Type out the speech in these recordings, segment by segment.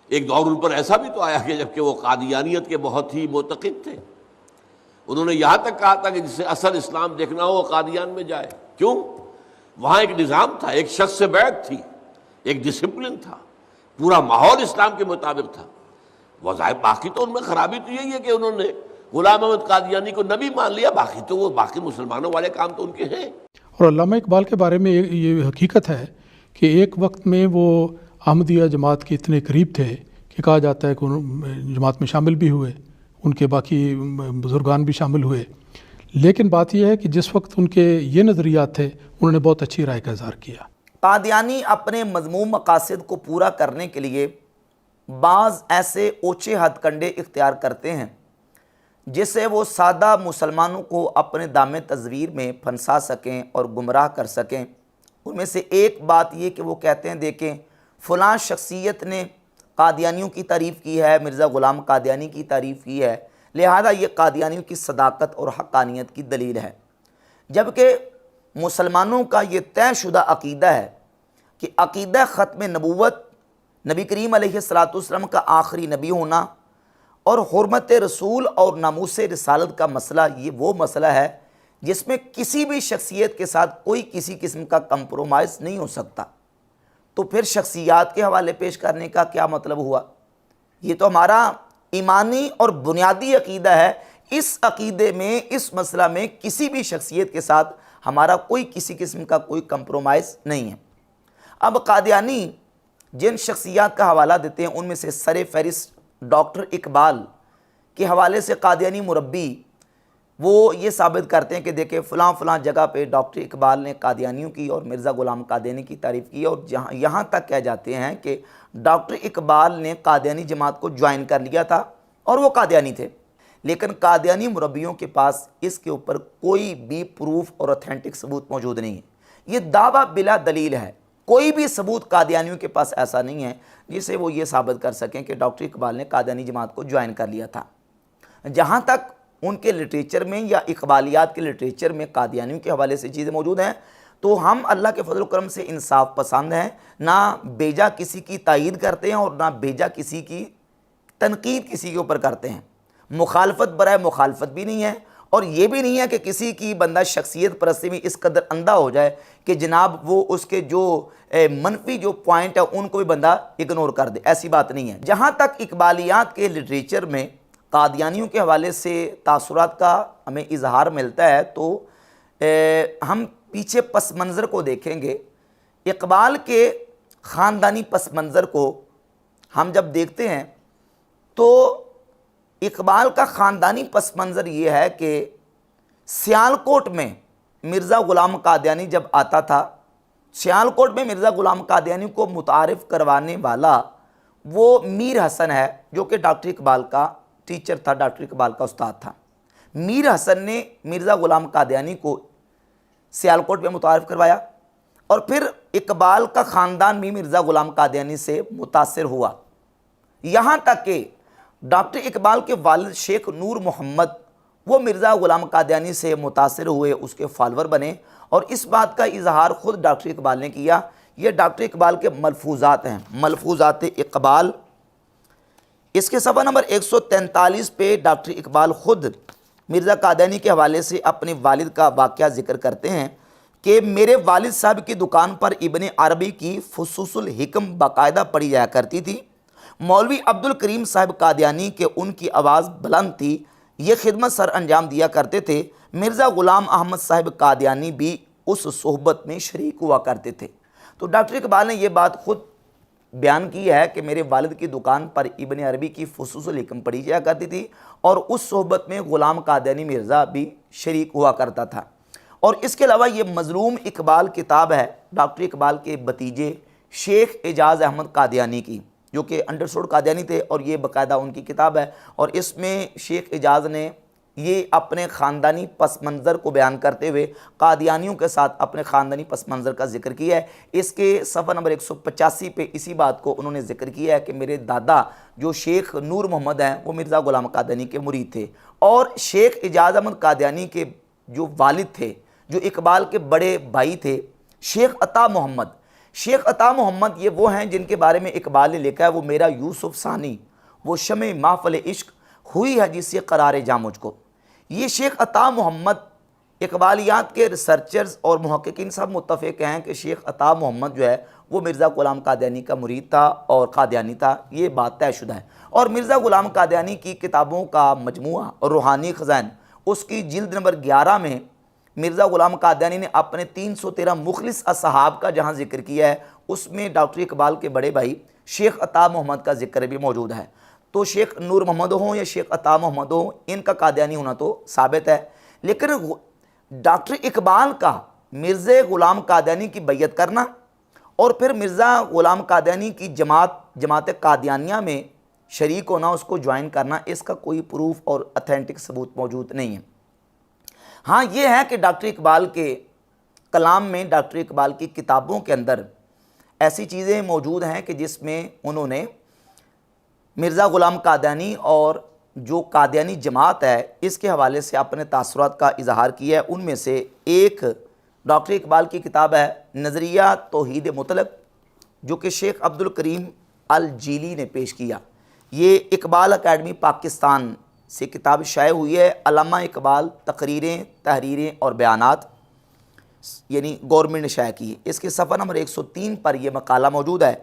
ایک دور ان پر ایسا بھی تو آیا کہ جبکہ وہ قادیانیت کے بہت ہی معتقد تھے، انہوں نے یہاں تک کہا تھا کہ جسے اصل اسلام دیکھنا ہو وہ قادیان میں جائے۔ کیوں؟ وہاں ایک نظام تھا، ایک شخص سے بیعت تھی، ایک ڈسپلن تھا، پورا ماحول اسلام کے مطابق تھا۔ وظاہر باقی تو ان میں خرابی تو یہی ہے کہ انہوں نے غلام احمد قادیانی کو نبی مان لیا، باقی تو وہ باقی مسلمانوں والے کام تو ان کے ہیں۔ اور علامہ اقبال کے بارے میں یہ حقیقت ہے کہ ایک وقت میں وہ احمدیہ جماعت کے اتنے قریب تھے کہ کہا جاتا ہے کہ جماعت میں شامل بھی ہوئے، ان کے باقی بزرگان بھی شامل ہوئے، لیکن بات یہ ہے کہ جس وقت ان کے یہ نظریات تھے انہوں نے بہت اچھی رائے کا اظہار کیا۔ قادیانی اپنے مذموم مقاصد کو پورا کرنے کے لیے بعض ایسے اونچے ہتھ کنڈے اختیار کرتے ہیں جس سے وہ سادہ مسلمانوں کو اپنے دام تزویر میں پھنسا سکیں اور گمراہ کر سکیں۔ ان میں سے ایک بات یہ کہ وہ کہتے ہیں دیکھیں فلاں شخصیت نے قادیانیوں کی تعریف کی ہے، مرزا غلام قادیانی کی تعریف کی ہے، لہذا یہ قادیانیوں کی صداقت اور حقانیت کی دلیل ہے، جبکہ مسلمانوں کا یہ طے شدہ عقیدہ ہے کہ عقیدہ ختم نبوت، نبی کریم علیہ السلام کا آخری نبی ہونا اور حرمت رسول اور ناموس رسالت کا مسئلہ، یہ وہ مسئلہ ہے جس میں کسی بھی شخصیت کے ساتھ کوئی کسی قسم کا کمپرومائز نہیں ہو سکتا۔ تو پھر شخصیات کے حوالے پیش کرنے کا کیا مطلب ہوا؟ یہ تو ہمارا ایمانی اور بنیادی عقیدہ ہے، اس عقیدے میں، اس مسئلہ میں کسی بھی شخصیت کے ساتھ ہمارا کوئی کسی قسم کا کوئی کمپرومائز نہیں ہے۔ اب قادیانی جن شخصیات کا حوالہ دیتے ہیں ان میں سے سر فہرست ڈاکٹر اقبال کے حوالے سے قادیانی مربی وہ یہ ثابت کرتے ہیں کہ دیکھیں فلاں فلاں جگہ پہ ڈاکٹر اقبال نے قادیانیوں کی اور مرزا غلام قادیانی کی تعریف کی، اور یہاں تک کہہ جاتے ہیں کہ ڈاکٹر اقبال نے قادیانی جماعت کو جوائن کر لیا تھا اور وہ قادیانی تھے، لیکن قادیانی مربیوں کے پاس اس کے اوپر کوئی بھی پروف اور اوتھینٹک ثبوت موجود نہیں ہے۔ یہ دعویٰ بلا دلیل ہے، کوئی بھی ثبوت قادیانیوں کے پاس ایسا نہیں ہے جسے وہ یہ ثابت کر سکیں کہ ڈاکٹر اقبال نے قادیانی جماعت کو جوائن کر لیا تھا۔ جہاں تک ان کے لٹریچر میں یا اقبالیات کے لٹریچر میں قادیانیوں کے حوالے سے چیزیں موجود ہیں تو ہم اللہ کے فضل و کرم سے انصاف پسند ہیں، نہ بیجا کسی کی تائید کرتے ہیں اور نہ بیجا کسی کی تنقید کسی کے اوپر کرتے ہیں۔ مخالفت برائے مخالفت بھی نہیں ہے، اور یہ بھی نہیں ہے کہ کسی کی بندہ شخصیت پرستی میں اس قدر اندھا ہو جائے کہ جناب وہ اس کے جو منفی جو پوائنٹ ہے ان کو بھی بندہ اگنور کر دے، ایسی بات نہیں ہے۔ جہاں تک اقبالیات کے لٹریچر میں قادیانیوں کے حوالے سے تاثرات کا ہمیں اظہار ملتا ہے تو ہم پیچھے پس منظر کو دیکھیں گے۔ اقبال کے خاندانی پس منظر کو ہم جب دیکھتے ہیں تو اقبال کا خاندانی پس منظر یہ ہے کہ سیالکوٹ میں مرزا غلام قادیانی جب آتا تھا، سیالکوٹ میں مرزا غلام قادیانی کو متعارف کروانے والا وہ میر حسن ہے جو کہ ڈاکٹر اقبال کا ٹیچر تھا، ڈاکٹر اقبال کا استاد تھا۔ میر حسن نے مرزا غلام قادیانی کو سیالکوٹ میں متعارف کروایا، اور پھر اقبال کا خاندان بھی مرزا غلام قادیانی سے متاثر ہوا، یہاں تک کہ ڈاکٹر اقبال کے والد شیخ نور محمد وہ مرزا غلام قادیانی سے متاثر ہوئے، اس کے فالور بنے، اور اس بات کا اظہار خود ڈاکٹر اقبال نے کیا۔ یہ ڈاکٹر اقبال کے ملفوظات ہیں، ملفوظات اقبال، اس کے صفحہ نمبر 143 پہ ڈاکٹر اقبال خود مرزا قادیانی کے حوالے سے اپنے والد کا واقعہ ذکر کرتے ہیں کہ میرے والد صاحب کی دکان پر ابن عربی کی فصوص الحکم باقاعدہ پڑھی جایا کرتی تھی۔ مولوی عبد الکریم صاحب قادیانی کے ان کی آواز بلند تھی، یہ خدمت سر انجام دیا کرتے تھے۔ مرزا غلام احمد صاحب قادیانی بھی اس صحبت میں شریک ہوا کرتے تھے۔ تو ڈاکٹر اقبال نے یہ بات خود بیان کی ہے کہ میرے والد کی دکان پر ابن عربی کی فصوص الحکم پڑھی جایا کرتی تھی، اور اس صحبت میں غلام قادیانی مرزا بھی شریک ہوا کرتا تھا۔ اور اس کے علاوہ یہ مظلوم اقبال کتاب ہے ڈاکٹر اقبال کے بھتیجے شیخ اعجاز احمد قادیانی کی، جو کہ انڈرسٹوڈ قادیانی تھے، اور یہ باقاعدہ ان کی کتاب ہے، اور اس میں شیخ اعجاز نے یہ اپنے خاندانی پس منظر کو بیان کرتے ہوئے قادیانیوں کے ساتھ اپنے خاندانی پس منظر کا ذکر کیا ہے۔ اس کے صفحہ نمبر 185 پہ اسی بات کو انہوں نے ذکر کیا ہے کہ میرے دادا جو شیخ نور محمد ہیں وہ مرزا غلام قادیانی کے مرید تھے، اور شیخ اعجاز احمد قادیانی کے جو والد تھے، جو اقبال کے بڑے بھائی تھے، شیخ عطا محمد، شیخ عطا محمد یہ وہ ہیں جن کے بارے میں اقبال نے لکھا ہے وہ میرا یوسف ثانی، وہ شمع محفل عشق ہوئی ہے جس سے قرار جاں مجھ کو۔ یہ شیخ عطا محمد، اقبالیات کے ریسرچرز اور محققین سب متفق ہیں کہ شیخ عطا محمد جو ہے وہ مرزا غلام قادیانی کا مرید تھا اور قادیانی تھا، یہ بات طے شدہ ہے۔ اور مرزا غلام قادیانی کی کتابوں کا مجموعہ اور روحانی خزائن، اس کی جلد نمبر 11 میں مرزا غلام قادیانی نے اپنے 313 مخلص اصحاب کا جہاں ذکر کیا ہے، اس میں ڈاکٹر اقبال کے بڑے بھائی شیخ عطا محمد کا ذکر بھی موجود ہے۔ تو شیخ نور محمد ہوں یا شیخ عطا محمد ہوں، ان کا قادیانی ہونا تو ثابت ہے، لیکن ڈاکٹر اقبال کا مرزا غلام قادیانی کی بیعت کرنا اور پھر مرزا غلام قادیانی کی جماعت قادیانیہ میں شریک ہونا، اس کو جوائن کرنا، اس کا کوئی پروف اور اتھینٹک ثبوت موجود نہیں ہے۔ ہاں یہ ہے کہ ڈاکٹر اقبال کے کلام میں، ڈاکٹر اقبال کی کتابوں کے اندر ایسی چیزیں موجود ہیں کہ جس میں انہوں نے مرزا غلام قادیانی اور جو قادیانی جماعت ہے اس کے حوالے سے اپنے تاثرات کا اظہار کیا ہے۔ ان میں سے ایک ڈاکٹر اقبال کی کتاب ہے نظریہ توحید مطلق، جو کہ شیخ عبد الکریم الجیلی نے پیش کیا۔ یہ اقبال اکیڈمی پاکستان سے کتاب شائع ہوئی ہے، علامہ اقبال تقریریں، تحریریں اور بیانات، یعنی گورنمنٹ نے شائع کی ہے۔ اس کے صفحہ نمبر 103 پر یہ مقالہ موجود ہے۔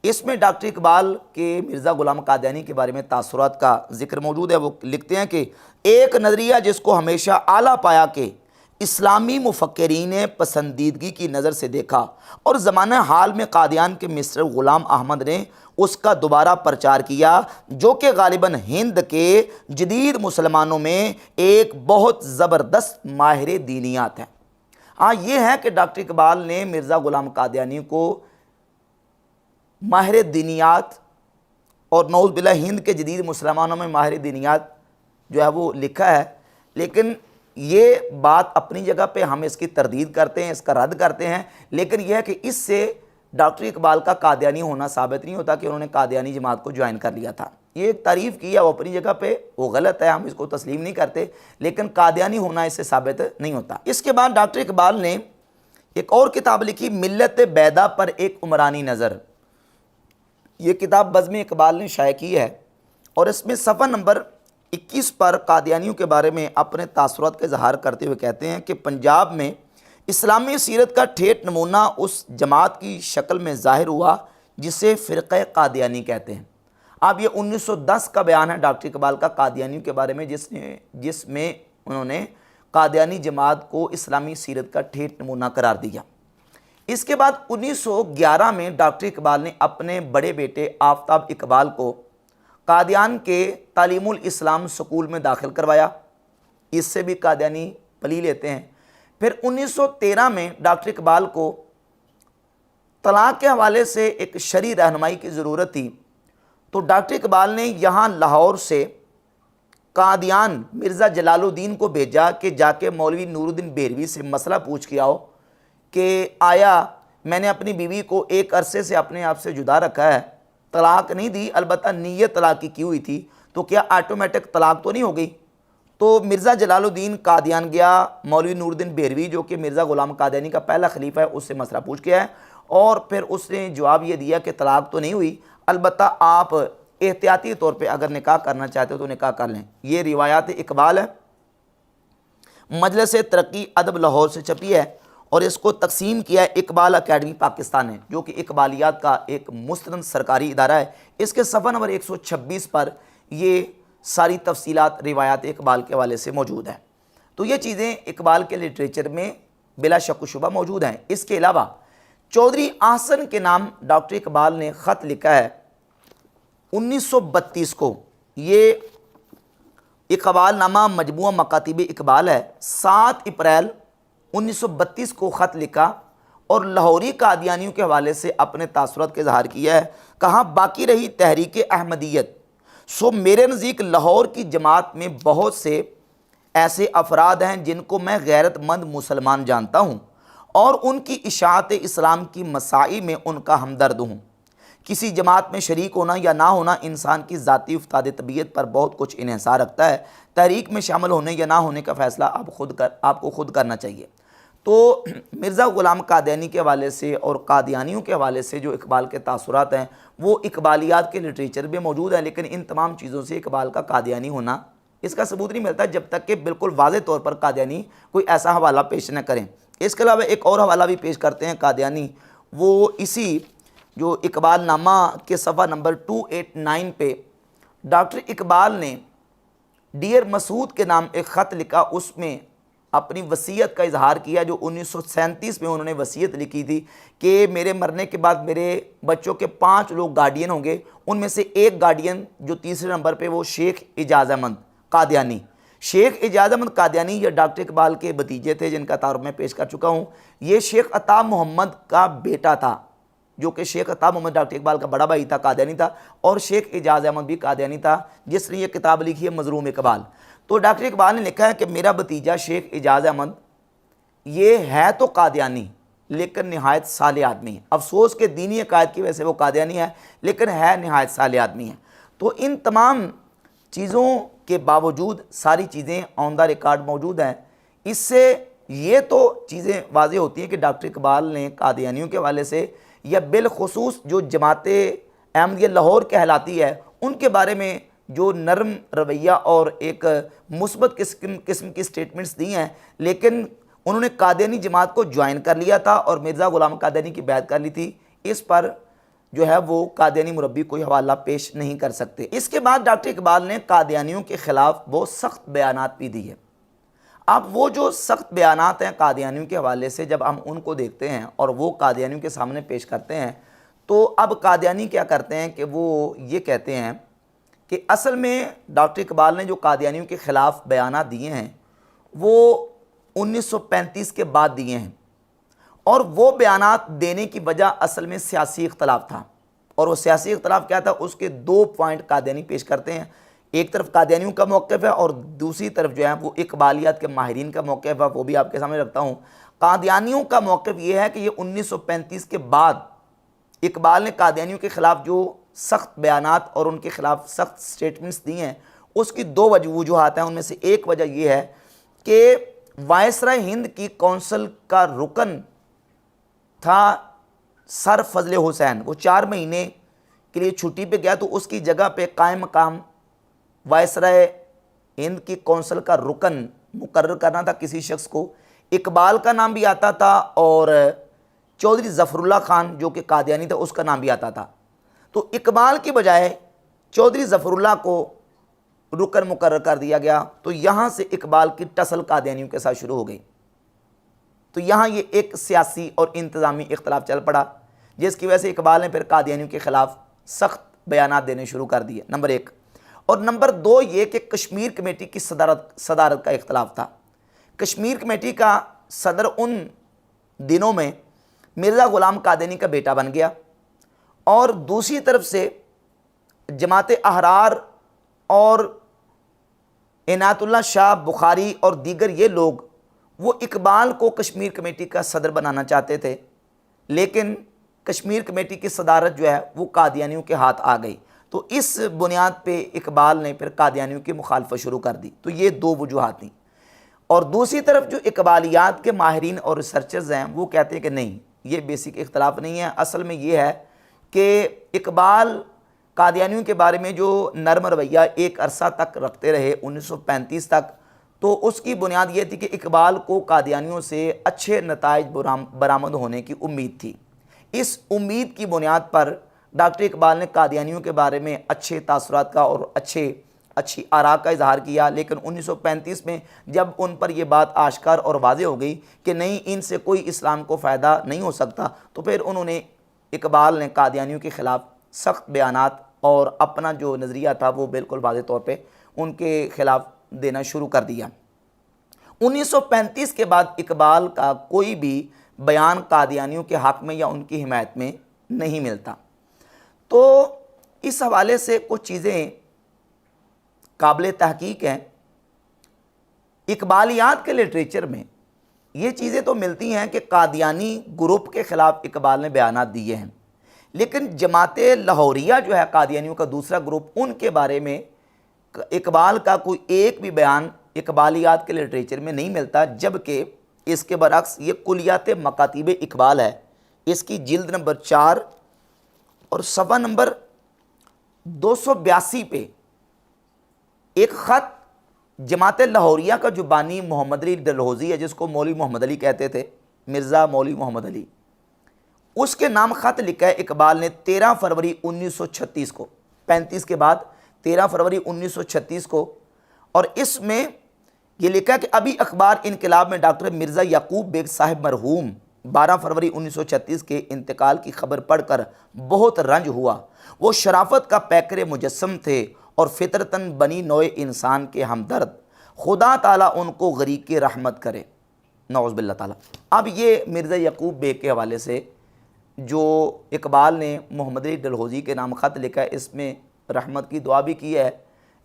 اس میں ڈاکٹر اقبال کے مرزا غلام قادیانی کے بارے میں تاثرات کا ذکر موجود ہے۔ وہ لکھتے ہیں کہ ایک نظریہ جس کو ہمیشہ اعلیٰ پایا کہ اسلامی مفکرین نے پسندیدگی کی نظر سے دیکھا اور زمانہ حال میں قادیان کے مصر غلام احمد نے اس کا دوبارہ پرچار کیا، جو کہ غالباً ہند کے جدید مسلمانوں میں ایک بہت زبردست ماہر دینیات ہے۔ ہاں یہ ہے کہ ڈاکٹر اقبال نے مرزا غلام قادیانی کو ماہر دینیات اور نعوذ باللہ ہند کے جدید مسلمانوں میں ماہر دینیات جو ہے وہ لکھا ہے، لیکن یہ بات اپنی جگہ پہ ہم اس کی تردید کرتے ہیں، اس کا رد کرتے ہیں، لیکن یہ ہے کہ اس سے ڈاکٹر اقبال کا قادیانی ہونا ثابت نہیں ہوتا کہ انہوں نے قادیانی جماعت کو جوائن کر لیا تھا۔ یہ ایک تعریف کی ہے وہ اپنی جگہ پہ، وہ غلط ہے، ہم اس کو تسلیم نہیں کرتے، لیکن قادیانی ہونا اس سے ثابت نہیں ہوتا۔ اس کے بعد ڈاکٹر اقبال نے ایک اور کتاب لکھی، ملت بیدا پر ایک عمرانی نظر۔ یہ کتاب بزم اقبال نے شائع کی ہے اور اس میں صفحہ نمبر 21 پر قادیانیوں کے بارے میں اپنے تاثرات کا اظہار کرتے ہوئے کہتے ہیں کہ پنجاب میں اسلامی سیرت کا ٹھیٹ نمونہ اس جماعت کی شکل میں ظاہر ہوا جسے فرقہ قادیانی کہتے ہیں۔ اب یہ 1910 کا بیان ہے ڈاکٹر اقبال کا قادیانیوں کے بارے میں، جس میں انہوں نے قادیانی جماعت کو اسلامی سیرت کا ٹھیٹ نمونہ قرار دیا۔ اس کے بعد 1911 میں ڈاکٹر اقبال نے اپنے بڑے بیٹے آفتاب اقبال کو قادیان کے تعلیم الاسلام سکول میں داخل کروایا، اس سے بھی قادیانی پلی لیتے ہیں۔ پھر 1913 میں ڈاکٹر اقبال کو طلاق کے حوالے سے ایک شرعی رہنمائی کی ضرورت تھی، تو ڈاکٹر اقبال نے یہاں لاہور سے قادیان مرزا جلال الدین کو بھیجا کہ جا کے مولوی نور الدین بہروی سے مسئلہ پوچھ کے آؤ کہ آیا میں نے اپنی بیوی کو ایک عرصے سے اپنے آپ سے جدا رکھا ہے، طلاق نہیں دی، البتہ نیت طلاق کی ہوئی تھی، تو کیا آٹومیٹک طلاق تو نہیں ہو گئی؟ تو مرزا جلال الدین قادیان گیا، مولوی نور الدین بہروی جو کہ مرزا غلام قادیانی کا پہلا خلیفہ ہے اس سے مسئلہ پوچھ کے آیا، اور پھر اس نے جواب یہ دیا کہ طلاق تو نہیں ہوئی، البتہ آپ احتیاطی طور پہ اگر نکاح کرنا چاہتے ہو تو نکاح کر لیں۔ یہ روایات اقبال ہے، مجلس ترقی ادب لاہور سے چھپی ہے اور اس کو تقسیم کیا ہے اقبال اکیڈمی پاکستان نے، جو کہ اقبالیات کا ایک مستند سرکاری ادارہ ہے۔ اس کے صفحہ نمبر 126 پر یہ ساری تفصیلات روایات اقبال کے حوالے سے موجود ہیں۔ تو یہ چیزیں اقبال کے لٹریچر میں بلا شک و شبہ موجود ہیں۔ اس کے علاوہ چودھری احسن کے نام ڈاکٹر اقبال نے خط لکھا ہے 1932 کو، یہ اقبال نامہ مجموعہ مکاتب اقبال ہے، 7 اپریل 1932 کو خط لکھا اور لاہوری قادیانیوں کے حوالے سے اپنے تاثرات کا اظہار کیا ہے۔ کہاں باقی رہی تحریک احمدیت، سو میرے نزدیک لاہور کی جماعت میں بہت سے ایسے افراد ہیں جن کو میں غیرت مند مسلمان جانتا ہوں اور ان کی اشاعت اسلام کی مساعی میں ان کا ہمدرد ہوں۔ کسی جماعت میں شریک ہونا یا نہ ہونا انسان کی ذاتی افتاد طبیعت پر بہت کچھ انحصار رکھتا ہے۔ تحریک میں شامل ہونے یا نہ ہونے کا فیصلہ آپ کو خود کرنا چاہیے۔ تو مرزا غلام قادیانی کے حوالے سے اور قادیانیوں کے حوالے سے جو اقبال کے تاثرات ہیں وہ اقبالیات کے لٹریچر میں موجود ہیں، لیکن ان تمام چیزوں سے اقبال کا قادیانی ہونا اس کا ثبوت نہیں ملتا جب تک کہ بالکل واضح طور پر قادیانی کوئی ایسا حوالہ پیش نہ کریں۔ اس کے علاوہ ایک اور حوالہ بھی پیش کرتے ہیں قادیانی، وہ اسی جو اقبال نامہ کے صفحہ نمبر 289 پہ ڈاکٹر اقبال نے ڈیئر مسعود کے نام ایک خط لکھا، اس میں اپنی وصیت کا اظہار کیا جو 1937 میں انہوں نے وصیت لکھی تھی کہ میرے مرنے کے بعد میرے بچوں کے 5 لوگ گارڈین ہوں گے، ان میں سے ایک گارڈین جو تیسرے نمبر پہ وہ شیخ اعجاز احمد قادیانی۔ شیخ اعجاز احمد قادیانی یہ ڈاکٹر اقبال کے بھتیجے تھے جن کا تعارف میں پیش کر چکا ہوں۔ یہ شیخ عطا محمد کا بیٹا تھا، جو کہ شیخ عطا محمد ڈاکٹر اقبال کا بڑا بھائی تھا، قادیانی تھا، اور شیخ اعجاز احمد بھی قادیانی تھا جس نے یہ کتاب لکھی ہے مظلوم اقبال۔ تو ڈاکٹر اقبال نے لکھا ہے کہ میرا بھتیجا شیخ اعجاز احمد یہ ہے تو قادیانی لیکن نہایت صالح آدمی ہے، افسوس کہ دینی عقائد کی وجہ سے وہ قادیانی ہے لیکن ہے نہایت صالح آدمی ہے۔ تو ان تمام چیزوں کے باوجود ساری چیزیں آن دا ریکارڈ موجود ہیں، اس سے یہ تو چیزیں واضح ہوتی ہیں کہ ڈاکٹر اقبال نے قادیانیوں کے حوالے سے یا بالخصوص جو جماعت احمدیہ لاہور کہلاتی ہے ان کے بارے میں جو نرم رویہ اور ایک مثبت قسم کی سٹیٹمنٹس دی ہیں، لیکن انہوں نے قادیانی جماعت کو جوائن کر لیا تھا اور مرزا غلام قادیانی کی بیعت کر لی تھی، اس پر جو ہے وہ قادیانی مربی کوئی حوالہ پیش نہیں کر سکتے۔ اس کے بعد ڈاکٹر اقبال نے قادیانیوں کے خلاف بہت سخت بیانات بھی دی ہے۔ اب وہ جو سخت بیانات ہیں قادیانیوں کے حوالے سے جب ہم ان کو دیکھتے ہیں اور وہ قادیانیوں کے سامنے پیش کرتے ہیں تو اب قادیانی کیا کرتے ہیں کہ وہ یہ کہتے ہیں کہ اصل میں ڈاکٹر اقبال نے جو قادیانیوں کے خلاف بیانات دیے ہیں وہ 1935 کے بعد دیے ہیں، اور وہ بیانات دینے کی وجہ اصل میں سیاسی اختلاف تھا، اور وہ سیاسی اختلاف کیا تھا اس کے 2 پوائنٹ قادیانی پیش کرتے ہیں۔ ایک طرف قادیانیوں کا موقف ہے اور دوسری طرف جو ہے وہ اقبالیات کے ماہرین کا موقف ہے، وہ بھی آپ کے سامنے رکھتا ہوں۔ قادیانیوں کا موقف یہ ہے کہ یہ 1935 کے بعد اقبال نے قادیانیوں کے خلاف جو سخت بیانات اور ان کے خلاف سخت سٹیٹمنٹس دی ہیں اس کی 2 وجوہات ہیں۔ ان میں سے ایک وجہ یہ ہے کہ وائسرائے ہند کی کونسل کا رکن تھا سر فضل حسین، وہ 4 مہینے کے لیے چھٹی پہ گیا تو اس کی جگہ پہ قائم مقام وائسرائے ہند کی کونسل کا رکن مقرر کرنا تھا کسی شخص کو۔ اقبال کا نام بھی آتا تھا اور چودھری ظفر اللہ خان جو کہ قادیانی تھا اس کا نام بھی آتا تھا، تو اقبال کی بجائے چودھری ظفر اللہ کو رکن مقرر کر دیا گیا، تو یہاں سے اقبال کی ٹسل قادیانیوں کے ساتھ شروع ہو گئی۔ تو یہاں یہ ایک سیاسی اور انتظامی اختلاف چل پڑا جس کی وجہ سے اقبال نے پھر قادیانیوں کے خلاف سخت بیانات دینے شروع کر دیے، نمبر 1۔ اور نمبر 2 یہ کہ کشمیر کمیٹی کی صدارت کا اختلاف تھا۔ کشمیر کمیٹی کا صدر ان دنوں میں مرزا غلام قادیانی کا بیٹا بن گیا، اور دوسری طرف سے جماعت احرار اور عنایت اللہ شاہ بخاری اور دیگر یہ لوگ وہ اقبال کو کشمیر کمیٹی کا صدر بنانا چاہتے تھے، لیکن کشمیر کمیٹی کی صدارت جو ہے وہ قادیانیوں کے ہاتھ آ گئی، تو اس بنیاد پہ اقبال نے پھر قادیانیوں کی مخالفت شروع کر دی۔ تو یہ 2 وجوہات تھیں۔ اور دوسری طرف جو اقبالیات کے ماہرین اور ریسرچرز ہیں وہ کہتے ہیں کہ نہیں، یہ بیسک اختلاف نہیں ہے، اصل میں یہ ہے کہ اقبال قادیانیوں کے بارے میں جو نرم رویہ ایک عرصہ تک رکھتے رہے 1935 تک، تو اس کی بنیاد یہ تھی کہ اقبال کو قادیانیوں سے اچھے نتائج برآمد ہونے کی امید تھی۔ اس امید کی بنیاد پر ڈاکٹر اقبال نے قادیانیوں کے بارے میں اچھے تاثرات کا اور اچھی آراء کا اظہار کیا، لیکن 1935 میں جب ان پر یہ بات آشکار اور واضح ہو گئی کہ نہیں ان سے کوئی اسلام کو فائدہ نہیں ہو سکتا، تو پھر اقبال نے قادیانیوں کے خلاف سخت بیانات اور اپنا جو نظریہ تھا وہ بالکل واضح طور پہ ان کے خلاف دینا شروع کر دیا۔ 1935 کے بعد اقبال کا کوئی بھی بیان قادیانیوں کے حق میں یا ان کی حمایت میں نہیں ملتا۔ تو اس حوالے سے کچھ چیزیں قابل تحقیق ہیں۔ اقبالیات کے لٹریچر میں یہ چیزیں تو ملتی ہیں کہ قادیانی گروپ کے خلاف اقبال نے بیانات دیے ہیں، لیکن جماعت لاہوریہ جو ہے قادیانیوں کا دوسرا گروپ، ان کے بارے میں اقبال کا کوئی ایک بھی بیان اقبالیات کے لٹریچر میں نہیں ملتا، جبکہ اس کے برعکس یہ کلیات مکاتیب اقبال ہے، اس کی جلد نمبر 4 اور صفحہ نمبر 282 پہ ایک خط جماعت لاہوریہ کا جو بانی محمد علی ڈلہوزی ہے، جس کو مولوی محمد علی کہتے تھے، مرزا مولوی محمد علی، اس کے نام خط لکھا ہے اقبال نے 13 فروری 1936 کو، 35 کے بعد 13 فروری 1936 کو، اور اس میں یہ لکھا کہ ابھی اخبار انقلاب میں ڈاکٹر مرزا یعقوب بیگ صاحب مرحوم 12 فروری 1936 کے انتقال کی خبر پڑھ کر بہت رنج ہوا۔ وہ شرافت کا پیکر مجسم تھے اور فطرتاً بنی نوع انسان کے ہمدرد، خدا تعالیٰ ان کو غریق کی رحمت کرے، نعوذ باللہ تعالیٰ۔ اب یہ مرزا یعقوب بیگ کے حوالے سے جو اقبال نے محمد علی ڈلہوزی کے نام خط لکھا ہے، اس میں رحمت کی دعا بھی کی ہے۔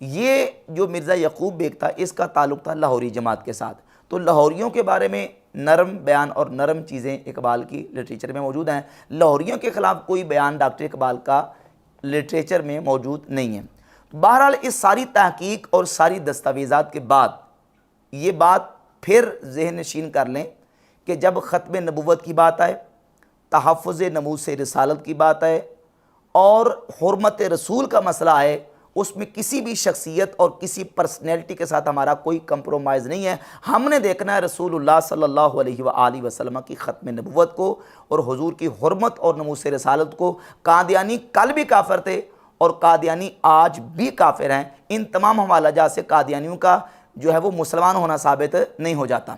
یہ جو مرزا یعقوب بیگ تھا، اس کا تعلق تھا لاہوری جماعت کے ساتھ، تو لاہوریوں کے بارے میں نرم بیان اور نرم چیزیں اقبال کی لٹریچر میں موجود ہیں، لاہوریوں کے خلاف کوئی بیان ڈاکٹر اقبال کا لٹریچر میں موجود نہیں ہے۔ بہرحال اس ساری تحقیق اور ساری دستاویزات کے بعد یہ بات پھر ذہن نشین کر لیں کہ جب ختم نبوت کی بات آئے، تحفظ ناموس رسالت کی بات آئے اور حرمت رسول کا مسئلہ آئے، اس میں کسی بھی شخصیت اور کسی پرسنالٹی کے ساتھ ہمارا کوئی کمپرومائز نہیں ہے۔ ہم نے دیکھنا ہے رسول اللہ صلی اللہ علیہ وآلہ وسلم کی ختم نبوت کو اور حضور کی حرمت اور ناموس رسالت کو۔ قادیانی کل بھی کافر تھے اور قادیانی آج بھی کافر ہیں۔ ان تمام حوالہ جات سے قادیانیوں کا جو ہے وہ مسلمان ہونا ثابت نہیں ہو جاتا۔